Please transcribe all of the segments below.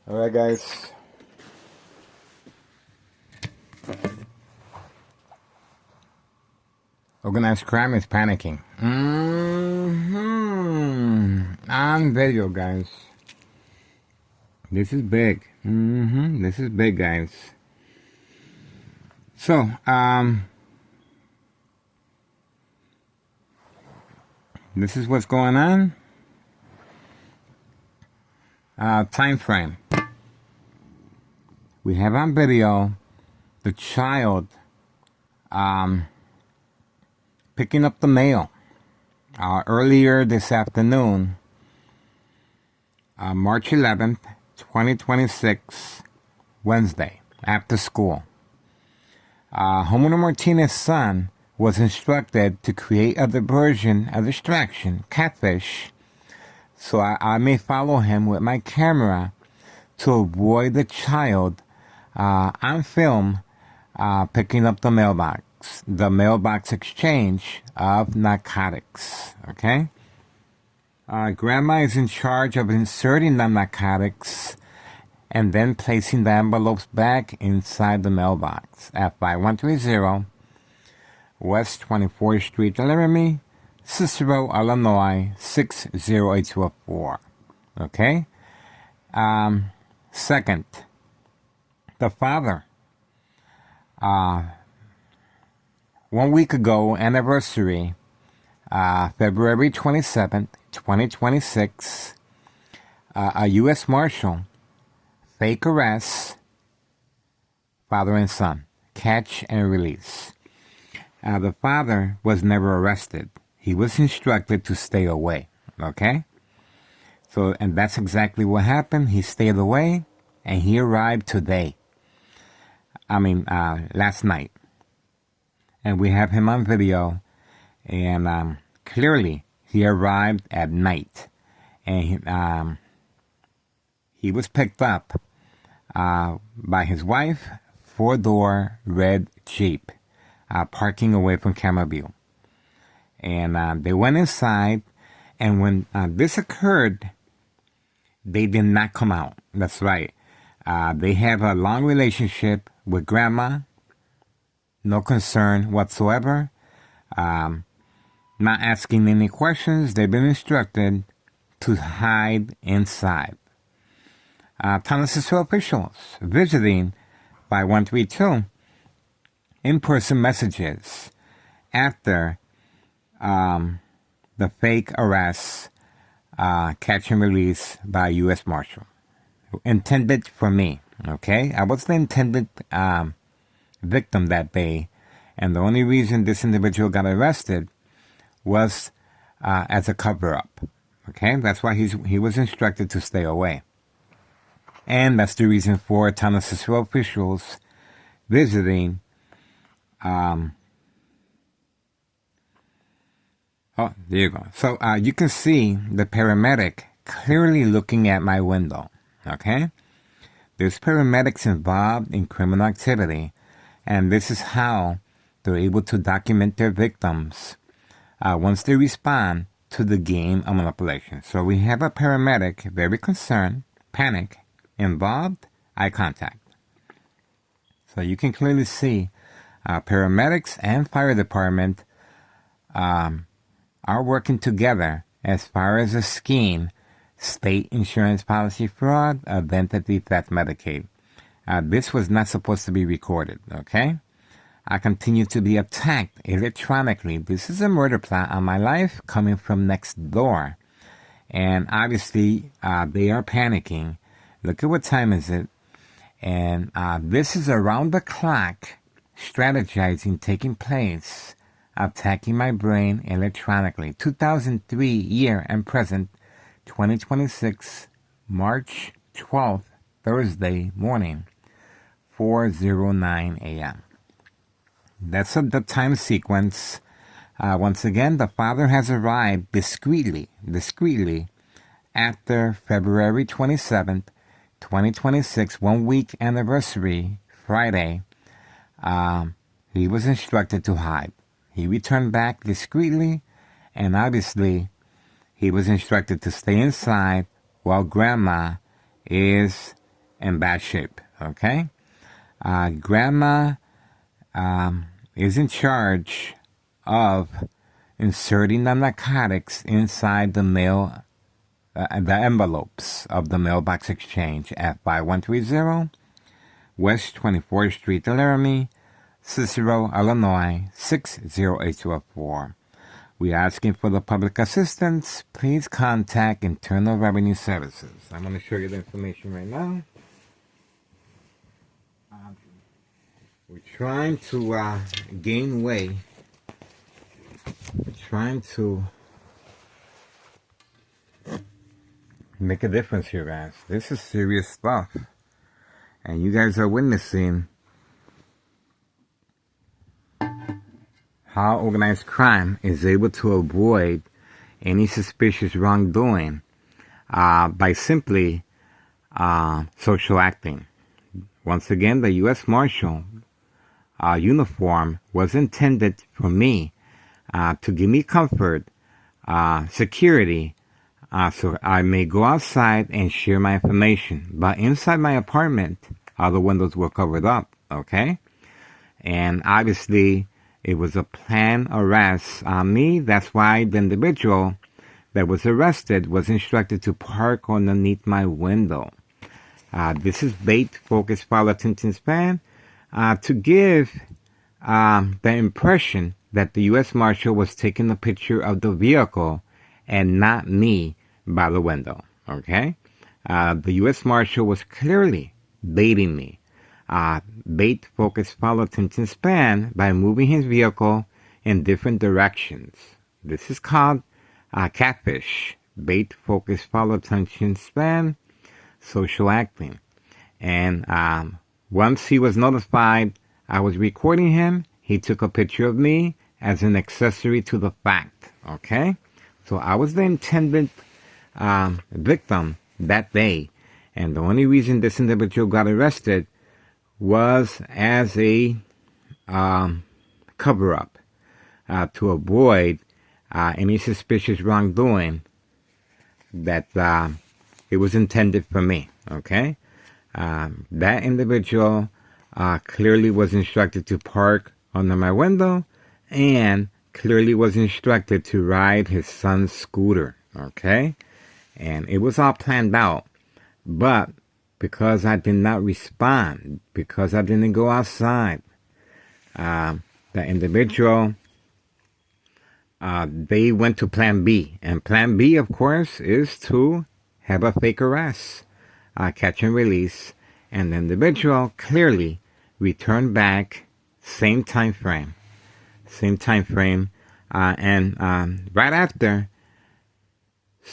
Alright guys, organized crime is panicking. On video guys. This is big. This is big guys. So, this is what's going on. Time frame. We have on video the child picking up the mail earlier this afternoon, March 11th, 2026, Wednesday, after school. Homeowner Martinez's son was instructed to create a diversion, a distraction, catfish, so I may follow him with my camera to avoid the child on film picking up the mailbox exchange of narcotics, okay? Grandma is in charge of inserting the narcotics and then placing the envelopes back inside the mailbox at 5130 West 24th Street, Laramie, Cicero, Illinois, 60804. Okay? Second, the father. 1 week ago, anniversary, February 27th, 2026, a U.S. Marshal, fake arrest, father and son, catch and release. The father was never arrested. He was instructed to stay away. Okay? So, and that's exactly what happened. He stayed away, and he arrived today. Last night. And we have him on video, and clearly he arrived at night. And he was picked up by his wife, 4-door red Jeep, parking away from camera view. And they went inside, and when this occurred, they did not come out. That's right. They have a long relationship with grandma, no concern whatsoever, not asking any questions. They've been instructed to hide inside. Tennessee officials visiting by 132 in-person messages after the fake arrests, catch and release by U.S. Marshal. Intended for me, okay? I was the intended victim that day, and the only reason this individual got arrested was as a cover-up, okay? That's why he was instructed to stay away. And that's the reason for Tennessee officials visiting. Oh, there you go. So you can see the paramedic clearly looking at my window. Okay? There's paramedics involved in criminal activity, and this is how they're able to document their victims once they respond to the game of manipulation. So we have a paramedic very concerned, panic, involved, eye contact. So you can clearly see paramedics and fire department are working together as far as a scheme: state insurance policy fraud, identity theft, Medicaid. This was not supposed to be recorded, okay? I continue to be attacked electronically. This is a murder plot on my life coming from next door. And obviously, they are panicking. Look at what time is it. And this is around the clock strategizing taking place, attacking my brain electronically. 2003 year and present, 2026, March 12th, Thursday morning, 4:09 a.m. That's the time sequence. Once again, the father has arrived discreetly, after February 27th, 2026, 1 week anniversary, Friday. He was instructed to hide. He returned back discreetly, and obviously, he was instructed to stay inside while grandma is in bad shape, okay? Grandma is in charge of inserting the narcotics inside the mail, the envelopes of the mailbox exchange at 5130 West 24th Street, Laramie, Cicero, Illinois, 60804. We are asking for the public assistance. Please contact Internal Revenue Services. I'm going to show you the information right now. We're trying to gain weight. We're trying to make a difference here, guys. This is serious stuff. And you guys are witnessing how organized crime is able to avoid any suspicious wrongdoing by simply social acting. Once again, the U.S. Marshal uniform was intended for me to give me comfort, security, so I may go outside and share my information. But inside my apartment, all the windows were covered up, okay? And obviously, it was a planned arrest on me. That's why the individual that was arrested was instructed to park underneath my window. This is bait, focus, follow, attention span, to give the impression that the U.S. Marshal was taking a picture of the vehicle and not me by the window, okay? The U.S. Marshal was clearly baiting me. Bait, focus, follow, attention span by moving his vehicle in different directions. This is called catfish, bait, focus, follow, attention span, social acting. And once he was notified I was recording him, he took a picture of me as an accessory to the fact. Okay? So I was the intended victim that day. And the only reason this individual got arrested was as a cover-up to avoid any suspicious wrongdoing that it was intended for me. Okay? That individual clearly was instructed to park under my window and clearly was instructed to ride his son's scooter. Okay? And it was all planned out. But because I did not respond, because I didn't go outside, the individual, they went to plan B. And plan B, of course, is to have a fake arrest, catch and release. And the individual clearly returned back, same time frame. And right after,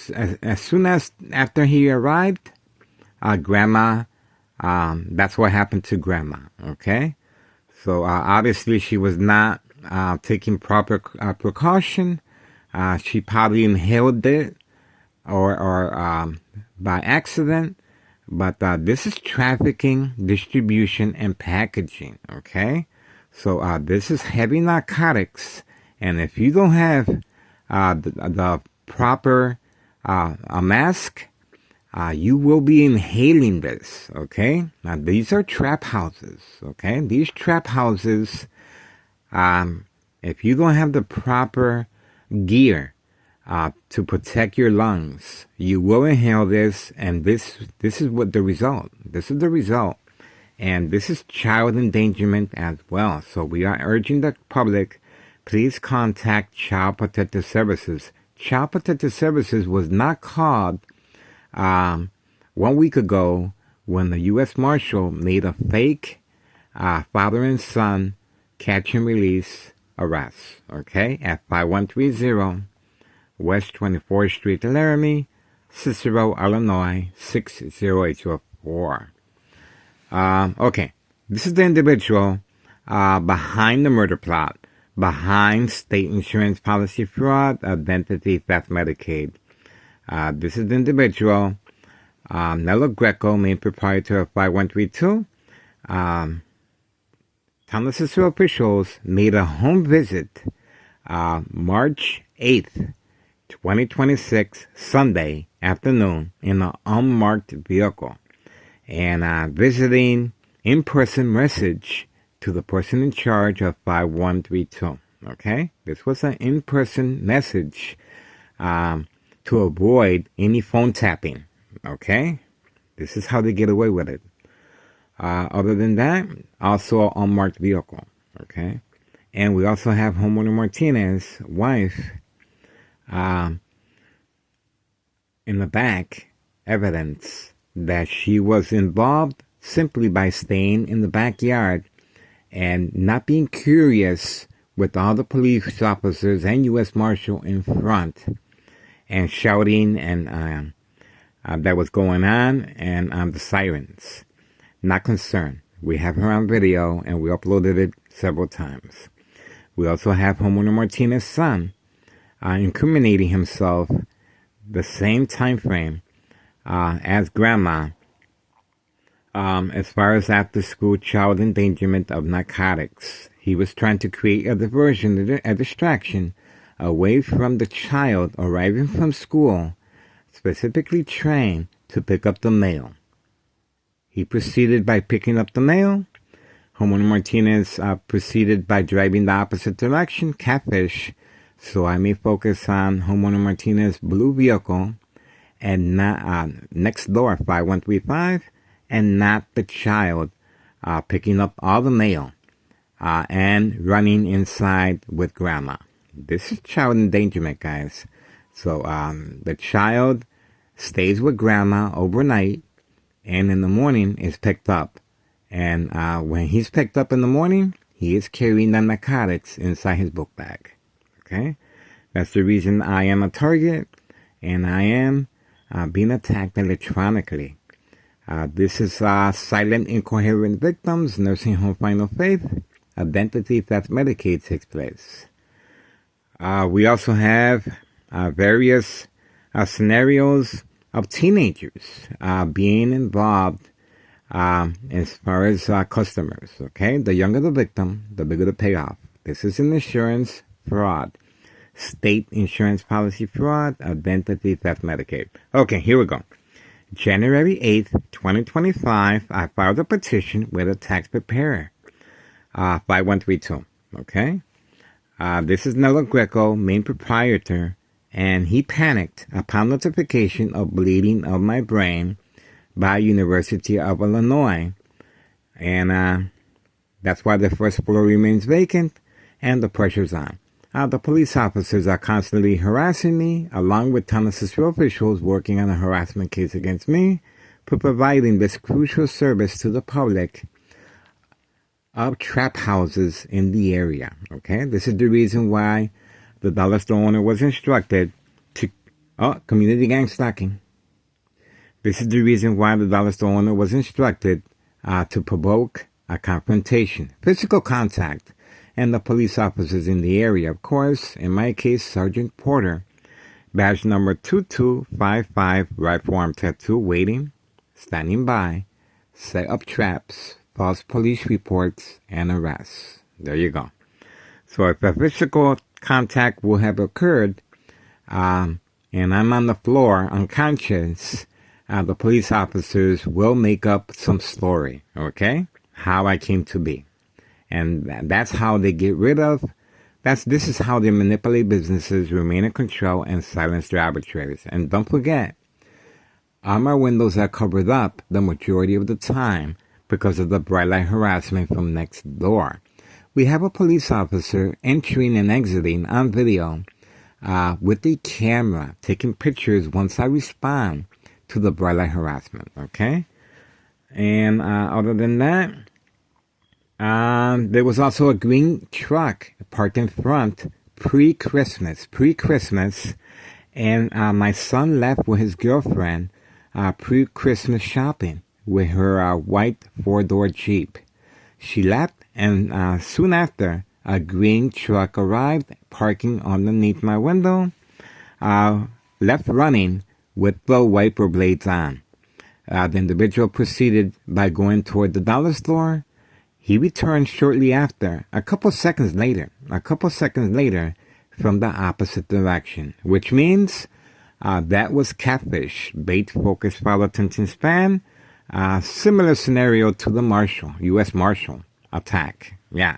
as soon as after he arrived, Grandma, that's what happened to Grandma, okay? So obviously she was not taking proper precaution. She probably inhaled it or by accident. But this is trafficking, distribution, and packaging, okay? So this is heavy narcotics. And if you don't have the proper mask, you will be inhaling this, okay? Now, these are trap houses, okay? These trap houses, if you don't have the proper gear to protect your lungs, you will inhale this, and this is what the result. This is the result. And this is child endangerment as well. So we are urging the public, please contact Child Protective Services. Child Protective Services was not called 1 week ago when the U.S. Marshal made a fake father and son catch and release arrest, okay, at 5130 West 24th Street, Laramie, Cicero, Illinois, 60804. Okay, this is the individual behind the murder plot, behind state insurance policy fraud, identity theft, Medicaid. This is the individual, Nello Greco, main proprietor of 5132. Town of Cicero officials made a home visit March 8th, 2026, Sunday afternoon in an unmarked vehicle. And visiting in-person message to the person in charge of 5132. Okay? This was an in-person message to avoid any phone tapping. Okay? This is how they get away with it. Other than that, also an unmarked vehicle. Okay? And we also have homeowner Martinez's wife in the back, evidence that she was involved simply by staying in the backyard and not being curious with all the police officers and U.S. Marshal in front and shouting and that was going on and the sirens. Not concerned. We have her on video and we uploaded it several times. We also have homeowner Martinez's son incriminating himself the same time frame as Grandma as far as after school child endangerment of narcotics. He was trying to create a diversion, a distraction away from the child arriving from school, specifically trained to pick up the mail. He proceeded by picking up the mail. Homeowner Martinez proceeded by driving the opposite direction, catfish. So I may focus on homeowner Martinez's blue vehicle and not next door 5135 and not the child picking up all the mail and running inside with Grandma. This is child endangerment, guys. So the child stays with Grandma overnight and in the morning is picked up. And when he's picked up in the morning, he is carrying the narcotics inside his book bag. Okay? That's the reason I am a target, and I am being attacked electronically. This is silent, incoherent victims, nursing home final faith, identity theft Medicaid takes place. We also have various scenarios of teenagers being involved as far as customers. Okay, the younger the victim, the bigger the payoff. This is an insurance fraud, state insurance policy fraud, identity theft Medicaid. Okay, here we go. January 8th, 2025, I filed a petition with a tax preparer, 5132. Okay, this is Nello Greco, main proprietor, and he panicked upon notification of bleeding of my brain by University of Illinois, and that's why the first floor remains vacant and the pressure's on. The police officers are constantly harassing me, along with Tennessee officials working on a harassment case against me for providing this crucial service to the public of trap houses in the area. Okay, this is the reason why the dollar store owner was instructed to community gang stalking. This is the reason why the dollar store owner was instructed to provoke a confrontation, physical contact, and the police officers in the area. Of course, in my case, Sergeant Porter, badge number 2255, right forearm tattoo, waiting, standing by, set up traps, false police reports, and arrests. There you go. So if a physical contact will have occurred, and I'm on the floor unconscious, the police officers will make up some story, okay? How I came to be. And that's how they get rid of, this is how they manipulate businesses, remain in control, and silence their arbitrators. And don't forget, all my windows are covered up the majority of the time because of the bright light harassment from next door. We have a police officer entering and exiting on video with a camera, taking pictures once I respond to the bright light harassment, okay? And other than that, there was also a green truck parked in front pre-Christmas, and my son left with his girlfriend pre-Christmas shopping with her white four-door Jeep. She left, and soon after, a green truck arrived, parking underneath my window, left running with the wiper blades on. The individual proceeded by going toward the dollar store. He returned shortly after, a couple seconds later, from the opposite direction, which means that was catfish, bait focus follow attention span, similar scenario to the U.S. Marshal attack. Yeah.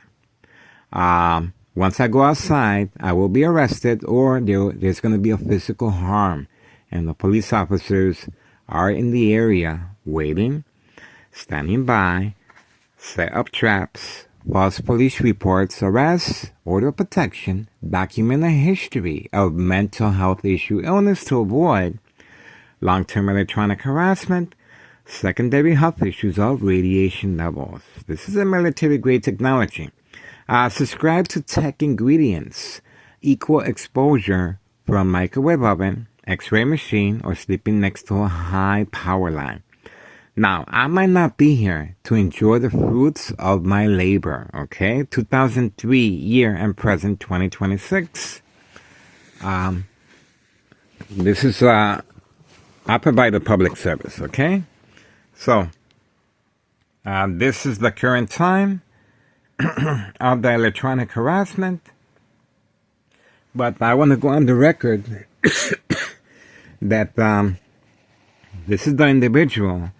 Once I go outside, I will be arrested, or there's going to be a physical harm, and the police officers are in the area waiting, standing by, set up traps, false police reports, arrests, order of protection, document a history of mental health issue illness to avoid long-term electronic harassment, secondary health issues of radiation levels. This is a military-grade technology. Subscribe to Tech Ingredients, equal exposure from microwave oven, X-ray machine, or sleeping next to a high power line. Now, I might not be here to enjoy the fruits of my labor, okay? 2003 year and present 2026. This is, I provide a public service, okay? So, this is the current time of the electronic harassment. But I want to go on the record that this is the individual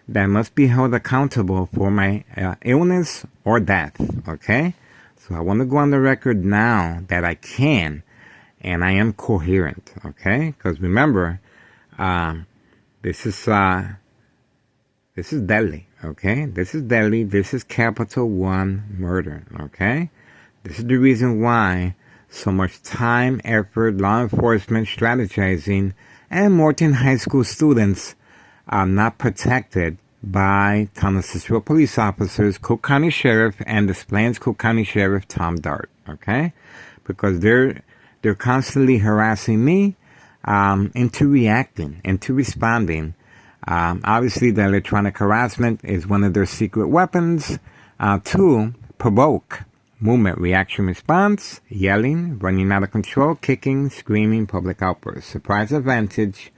that must be held accountable for my illness or death, okay? So I want to go on the record now that I can, and I am coherent, okay? Because remember, this is deadly, okay? This is deadly. This is Capital One murder, okay? This is the reason why so much time, effort, law enforcement, strategizing, and Morton High School students are not protected by Town of Cicero police officers, Cook County Sheriff, and Des Plaines Cook County Sheriff Tom Dart, okay? Because they're constantly harassing me into reacting, into responding. Obviously, the electronic harassment is one of their secret weapons to provoke movement, reaction, response, yelling, running out of control, kicking, screaming, public outbursts. Surprise advantage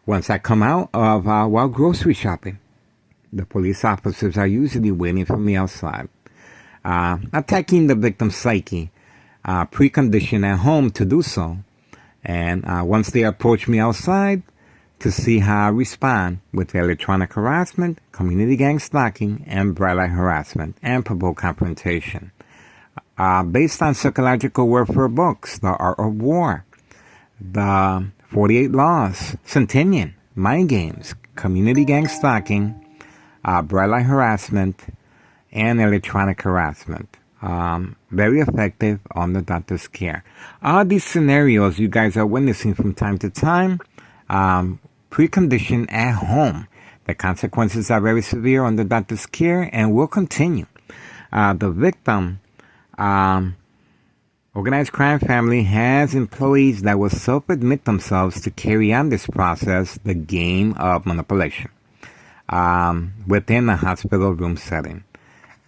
once I come out of while grocery shopping. The police officers are usually waiting for me outside, attacking the victim's psyche, preconditioned at home to do so. And once they approach me outside to see how I respond with electronic harassment, community gang stalking, and bright light harassment, and provoke confrontation. Based on psychological warfare books, The Art of War, The 48 Laws, Centennial, Mind Games, Community Gang Stalking, bright light harassment, and electronic harassment. Very effective on the doctor's care. All these scenarios you guys are witnessing from time to time, preconditioned at home. The consequences are very severe on the doctor's care and will continue. The victim, organized crime family, has employees that will self-admit themselves to carry on this process, the game of manipulation, within a hospital room setting.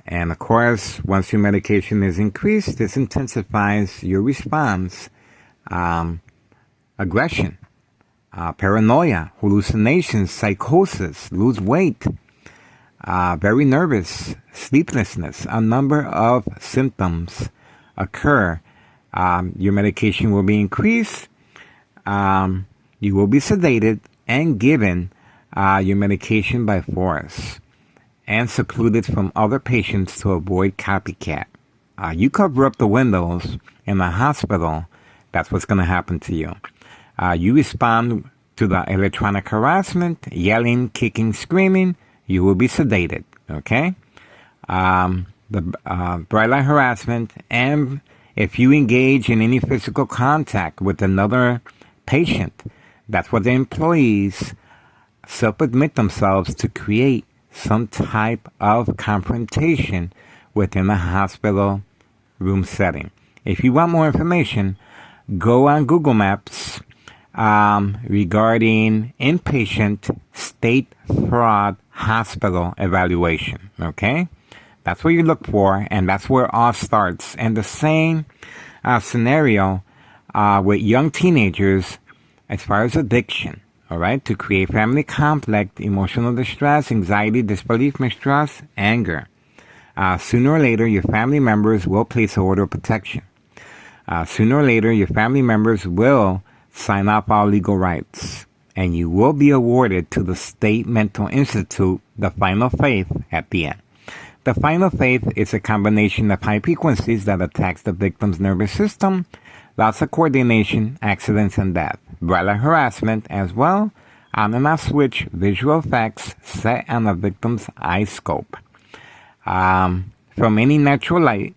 And of course, once your medication is increased, this intensifies your response, aggression, paranoia, hallucinations, psychosis, lose weight, very nervous, sleeplessness. A number of symptoms occur. Your medication will be increased. You will be sedated and given your medication by force and secluded from other patients to avoid copycat. You cover up the windows in the hospital, that's what's going to happen to you. You respond to the electronic harassment, yelling, kicking, screaming, you will be sedated, okay? The bright light harassment, and if you engage in any physical contact with another patient, that's what the employees self-admit themselves to create some type of confrontation within a hospital room setting. If you want more information, go on Google Maps regarding inpatient state fraud hospital evaluation, okay? That's what you look for, and that's where it all starts. And the same scenario with young teenagers as far as addiction. All right, to create family conflict, emotional distress, anxiety, disbelief, mistrust, anger. Sooner or later, your family members will place an order of protection. Sooner or later, your family members will sign off all legal rights, and you will be awarded to the State Mental Institute, the final faith at the end. The final faith is a combination of high frequencies that attacks the victim's nervous system, loss of coordination, accidents, and death. Bright light harassment as well, on and off switch visual effects set on the victim's eye scope. From any natural light,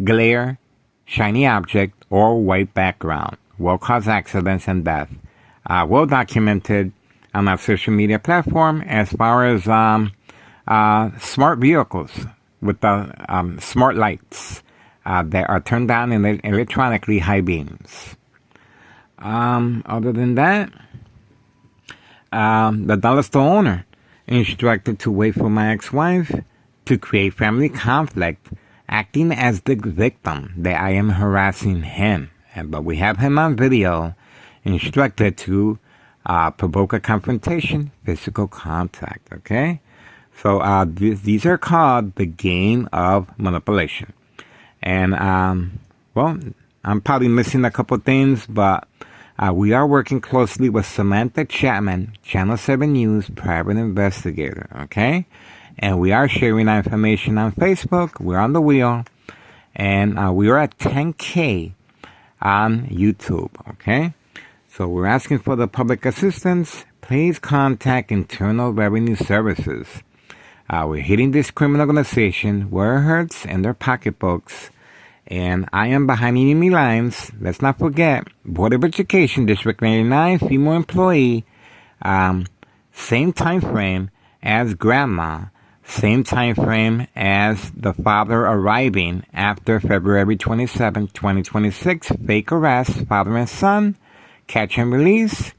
glare, shiny object, or white background will cause accidents and death. Well documented on our social media platform as far as smart vehicles with the smart lights that are turned on in electronically high beams. Other than that, the dollar store owner instructed to wait for my ex-wife to create family conflict, acting as the victim that I am harassing him. But we have him on video, instructed to provoke a confrontation, physical contact, okay? So these are called the game of manipulation. And, well, I'm probably missing a couple things, but we are working closely with Samantha Chapman, Channel 7 News private investigator, okay? And we are sharing our information on Facebook. We're on the wheel. And we are at 10K on YouTube, okay? So we're asking for the public assistance. Please contact Internal Revenue Services. We're hitting this criminal organization where it hurts in their pocketbooks. And I am behind enemy lines. Let's not forget, Board of Education, District 99, female employee, same time frame, as grandma, same time frame as the father arriving after February 27, 2026. Fake arrest, father and son, catch and release.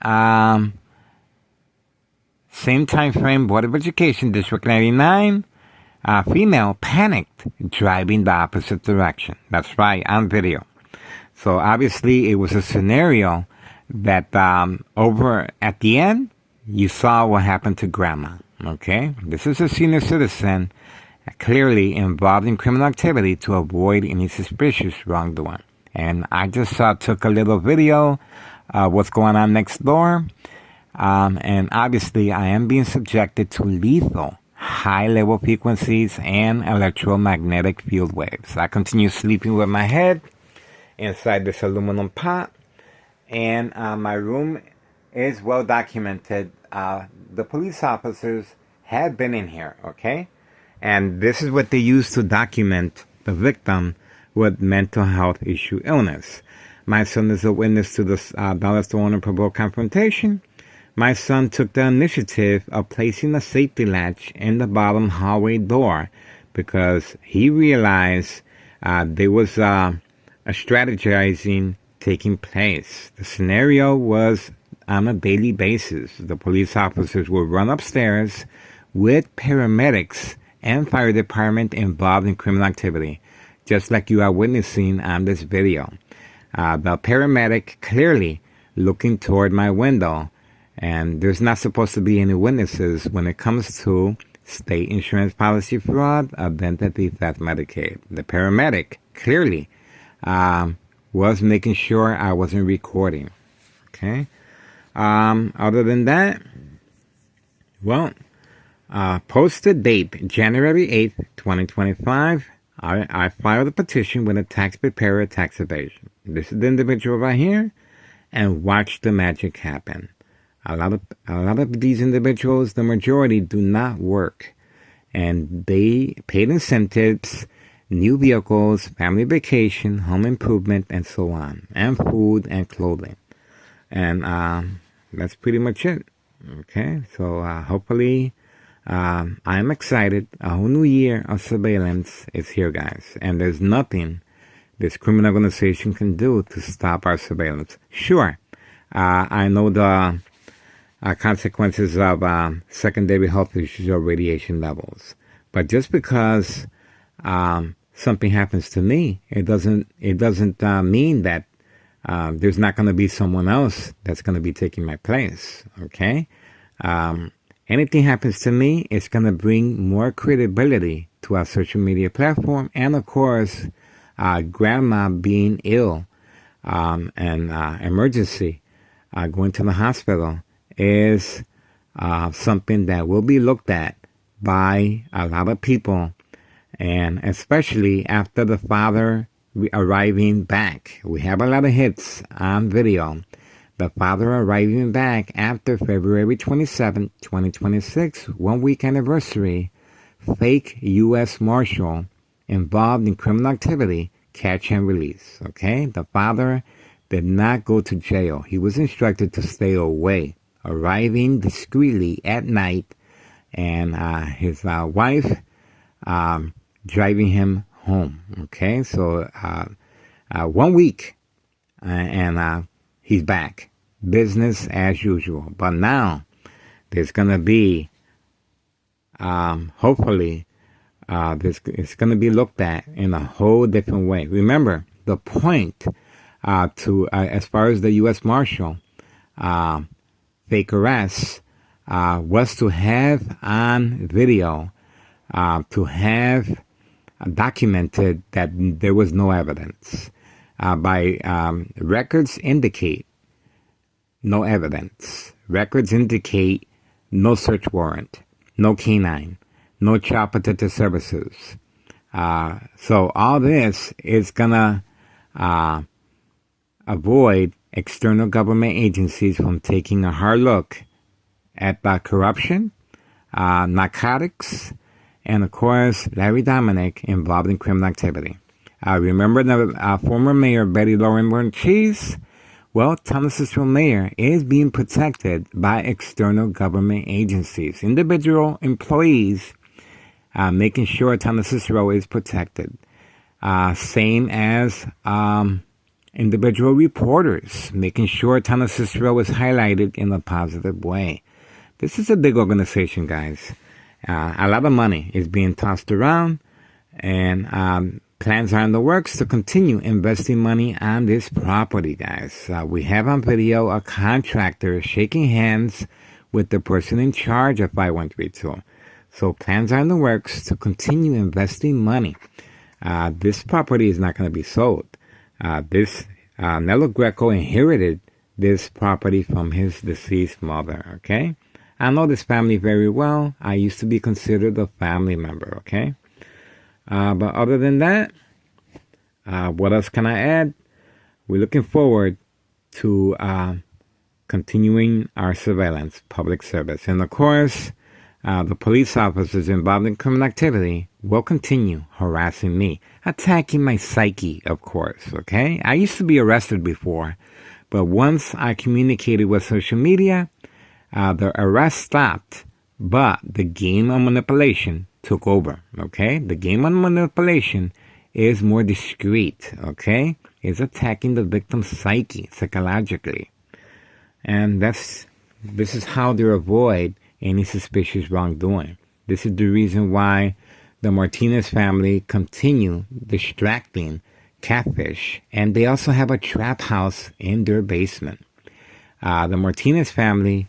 Same time frame, Board of Education, District 99. Female panicked, driving the opposite direction. That's right, on video. So obviously it was a scenario that over at the end, you saw what happened to grandma. Okay? This is a senior citizen clearly involved in criminal activity to avoid any suspicious wrongdoing. And I just took a little video of what's going on next door. And obviously I am being subjected to lethal high-level frequencies and electromagnetic field waves. I continue sleeping with my head inside this aluminum pot. And my room is well documented. The police officers have been in here, okay? And this is what they use to document the victim with mental health issue illness. My son is a witness to this dollar store owner provoked confrontation. My son took the initiative of placing a safety latch in the bottom hallway door because he realized there was a strategizing taking place. The scenario was on a daily basis. The police officers would run upstairs with paramedics and fire department involved in criminal activity, just like you are witnessing on this video. The paramedic clearly looking toward my window, and there's not supposed to be any witnesses when it comes to state insurance policy fraud, identity theft, Medicaid. The paramedic clearly was making sure I wasn't recording. Okay. Other than that, well, posted date January 8th, 2025. I filed a petition with a tax preparer tax evasion. This is the individual right here, and watch the magic happen. A lot of these individuals, the majority, do not work, and they paid incentives, new vehicles, family vacation, home improvement, and so on, and food and clothing. And that's pretty much it. Okay, so hopefully I'm excited. A whole new year of surveillance is here, guys. And there's nothing this criminal organization can do to stop our surveillance. Sure, I know the consequences of secondary health issues or radiation levels. But just because something happens to me, it doesn't mean that there's not going to be someone else that's going to be taking my place. Okay, anything happens to me, it's going to bring more credibility to our social media platform, and of course, grandma being ill and emergency, going to the hospital is something that will be looked at by a lot of people, and especially after the father arriving back. We have a lot of hits on video. The father arriving back after February 27, 2026, 1 week anniversary, fake U.S. Marshal involved in criminal activity, catch and release. Okay? The father did not go to jail. He was instructed to stay away, arriving discreetly at night, and his wife driving him home. Okay, so 1 week, and he's back, business as usual. But now there's gonna be, hopefully, it's gonna be looked at in a whole different way. Remember, the point as far as the U.S. Marshal fake arrests was to have on video, to have documented that there was no evidence. By records indicate no evidence. Records indicate no search warrant, no canine, no child protective services. So all this is gonna avoid external government agencies from taking a hard look at corruption, narcotics, and of course, Larry Dominic involved in criminal activity. Remember the former mayor Betty Lauren Cheese Well, Town of Cicero Mayor is being protected by external government agencies, individual employees, making sure Town of Cicero is protected. Same as individual reporters, making sure Town of Cicero is highlighted in a positive way. This is a big organization, guys. A lot of money is being tossed around, and plans are in the works to continue investing money on this property, guys. We have on video a contractor shaking hands with the person in charge of 5132. So plans are in the works to continue investing money. This property is not going to be sold. Nello Greco inherited this property from his deceased mother, okay? I know this family very well. I used to be considered a family member, okay? But other than that, what else can I add? We're looking forward to continuing our surveillance, public service. And of course, the police officers involved in criminal activity will continue harassing me, attacking my psyche, of course, okay? I used to be arrested before, but once I communicated with social media, the arrest stopped, but the game of manipulation took over, okay? The game of manipulation is more discreet, okay? It's attacking the victim's psyche psychologically. And this is how they avoid any suspicious wrongdoing. This is the reason why the Martinez family continue distracting catfish, and they also have a trap house in their basement. The Martinez family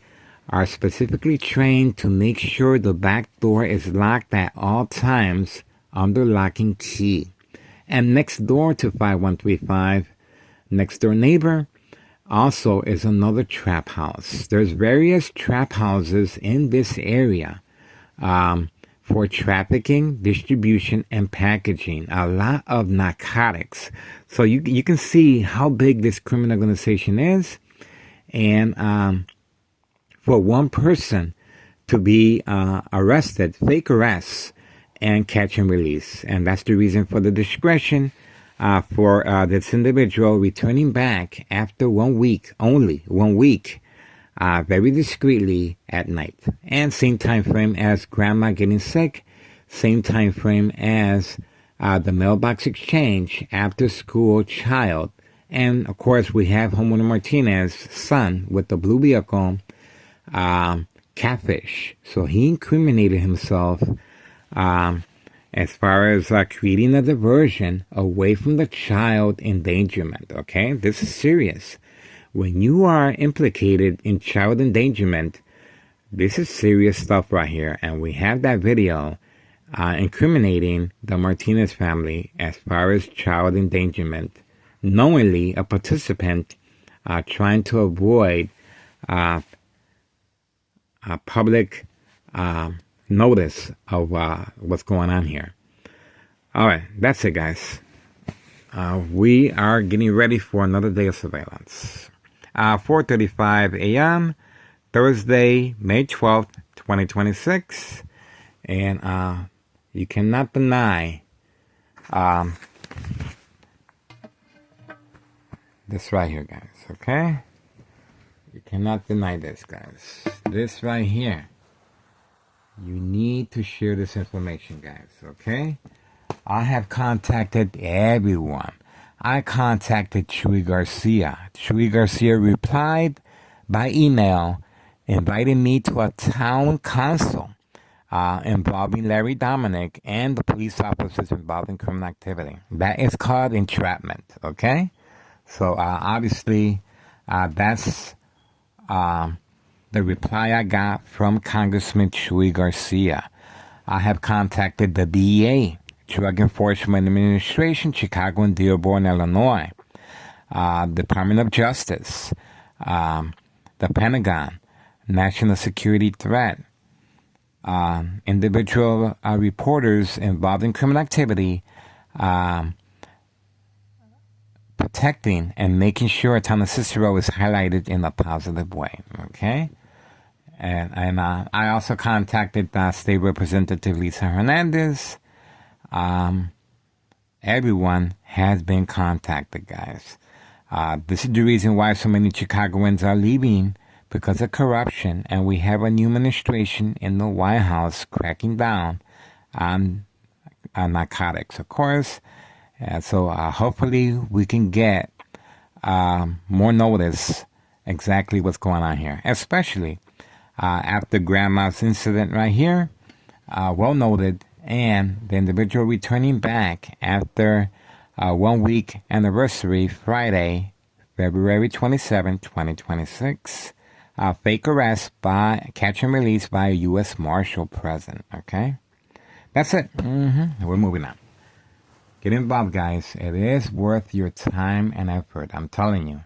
are specifically trained to make sure the back door is locked at all times under lock and key. And next door to 5135, next door neighbor, also is another trap house. There's various trap houses in this area for trafficking, distribution, and packaging. A lot of narcotics. So you can see how big this criminal organization is. And for one person to be arrested, fake arrests, and catch and release. And that's the reason for the discretion for this individual returning back after 1 week, only 1 week, very discreetly at night. And same time frame as grandma getting sick, same time frame as the mailbox exchange, after school child. And of course we have homeowner Martinez's son with the blue vehicle, catfish. So he incriminated himself as far as creating a diversion away from the child endangerment, okay? This is serious. When you are implicated in child endangerment, this is serious stuff right here. And we have that video incriminating the Martinez family as far as child endangerment, knowingly a participant trying to avoid public notice of what's going on here. All right, that's it, guys. We are getting ready for another day of surveillance. 4:35 a.m., Thursday, May 12th, 2026. And you cannot deny this right here, guys, okay? You cannot deny this, guys. This right here. You need to share this information, guys, okay? I have contacted everyone. I contacted Chuy Garcia. Chuy Garcia replied by email, inviting me to a town council involving Larry Dominic and the police officers involved in criminal activity. That is called entrapment, okay? So obviously that's the reply I got from Congressman Chuy Garcia. I have contacted the DEA, Drug Enforcement Administration, Chicago and Dearborn, Illinois, Department of Justice, the Pentagon, National Security Threat, individual reporters involved in criminal activity, protecting and making sure Town of Cicero is highlighted in a positive way, okay? And I also contacted State Representative Lisa Hernandez. Everyone has been contacted, guys. This is the reason why so many Chicagoans are leaving, because of corruption, and we have a new administration in the White House cracking down on narcotics, of course. And so hopefully we can get more notice exactly what's going on here, especially after Grandma's incident right here, well noted, and the individual returning back after 1 week anniversary, Friday, February 27, 2026. Fake arrest by catch and release by a U.S. Marshal present. Okay, that's it. We're moving on. Get involved, guys. It is worth your time and effort. I'm telling you.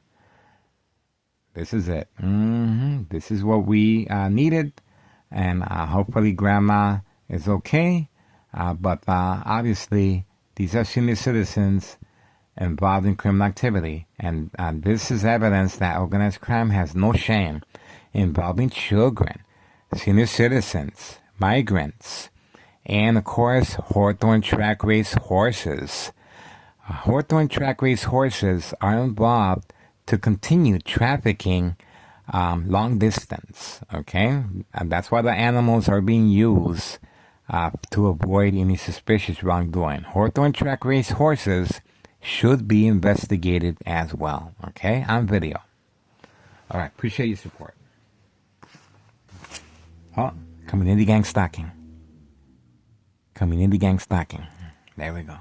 This is it. This is what we needed, and hopefully Grandma is okay. But obviously, these are senior citizens involved in criminal activity, and this is evidence that organized crime has no shame involving children, senior citizens, migrants, and of course Hawthorne track race horses. Hawthorne track race horses are involved to continue trafficking long distance, okay? And that's why the animals are being used to avoid any suspicious wrongdoing. Hawthorne track race horses should be investigated as well, okay? On video. All right, appreciate your support. Oh, community gang stalking. Community gang stalking. There we go.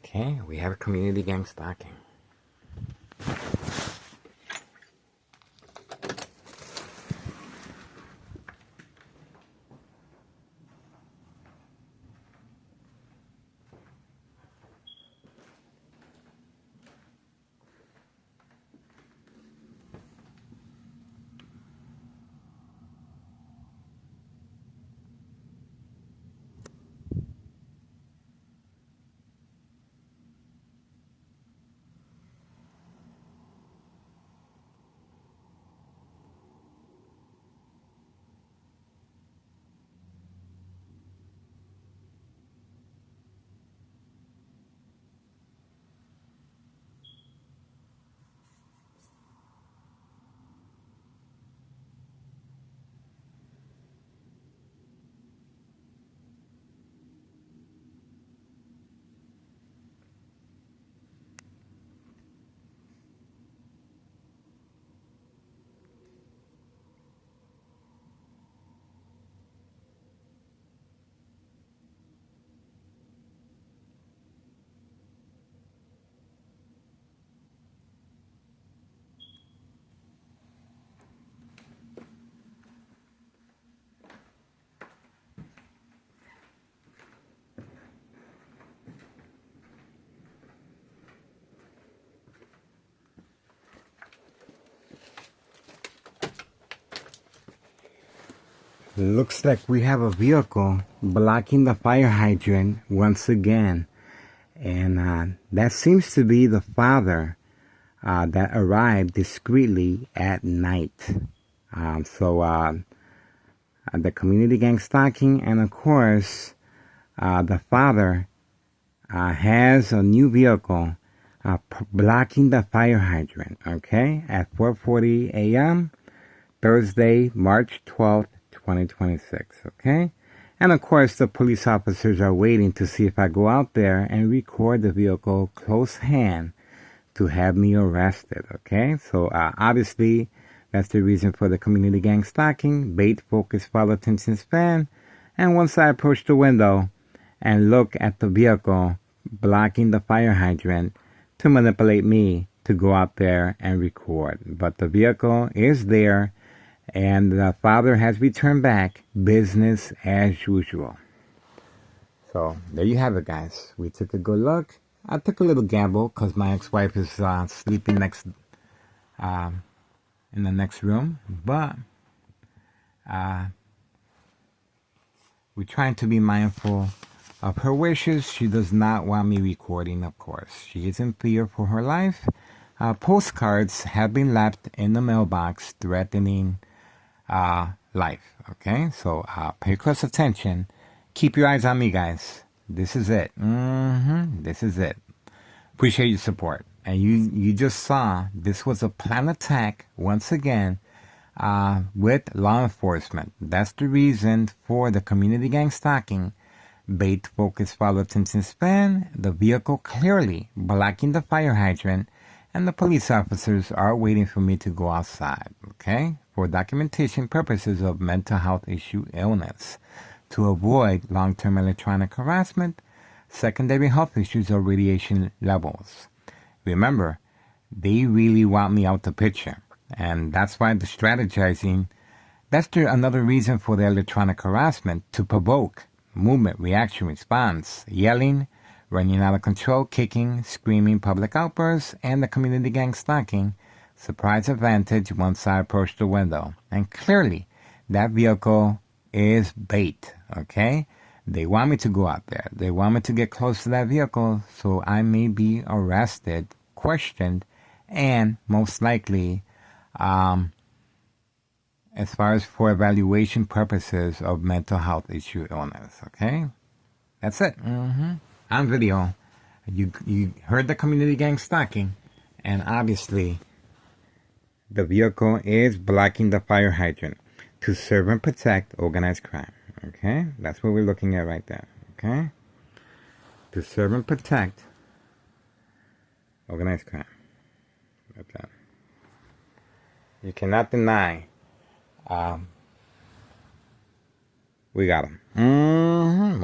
Okay, we have a community gang stalking. Looks like we have a vehicle blocking the fire hydrant once again. And that seems to be the father that arrived discreetly at night. The community gang stalking, and of course, the father has a new vehicle blocking the fire hydrant, okay, at 4:40 a.m., Thursday, March 12th, 2026, okay? And of course, the police officers are waiting to see if I go out there and record the vehicle close hand to have me arrested, okay? So obviously, that's the reason for the community gang stalking, bait, focus, follow, attention span. And once I approach the window and look at the vehicle blocking the fire hydrant to manipulate me to go out there and record. But the vehicle is there, and the father has returned back, business as usual. So there you have it, guys. We took a good look. I took a little gamble because my ex-wife is sleeping next in the next room, but we're trying to be mindful of her wishes. She does not want me recording, of course. She is in fear for her life. Postcards have been left in the mailbox threatening life, okay? So pay close attention. Keep your eyes on me, guys. This is it. This is it. Appreciate your support. And you just saw this was a planned attack once again with law enforcement. That's the reason for the community gang stalking. Bait focused follow attention span, the vehicle clearly blocking the fire hydrant, and the police officers are waiting for me to go outside, okay, for documentation purposes of mental health issue illness, to avoid long-term electronic harassment, secondary health issues, or radiation levels. Remember, they really want me out the picture, and that's why the strategizing, another reason for the electronic harassment, to provoke movement, reaction, response, yelling, running out of control, kicking, screaming, public outbursts, and the community gang stalking, surprise advantage once I approach the window. And clearly, that vehicle is bait, okay? They want me to go out there. They want me to get close to that vehicle so I may be arrested, questioned, and most likely, as far as for evaluation purposes of mental health issue illness, okay? That's it. On video, you heard the community gang stalking, and obviously the vehicle is blocking the fire hydrant to serve and protect organized crime, okay? That's what we're looking at right there, okay? To serve and protect organized crime. Like that. You cannot deny we got them.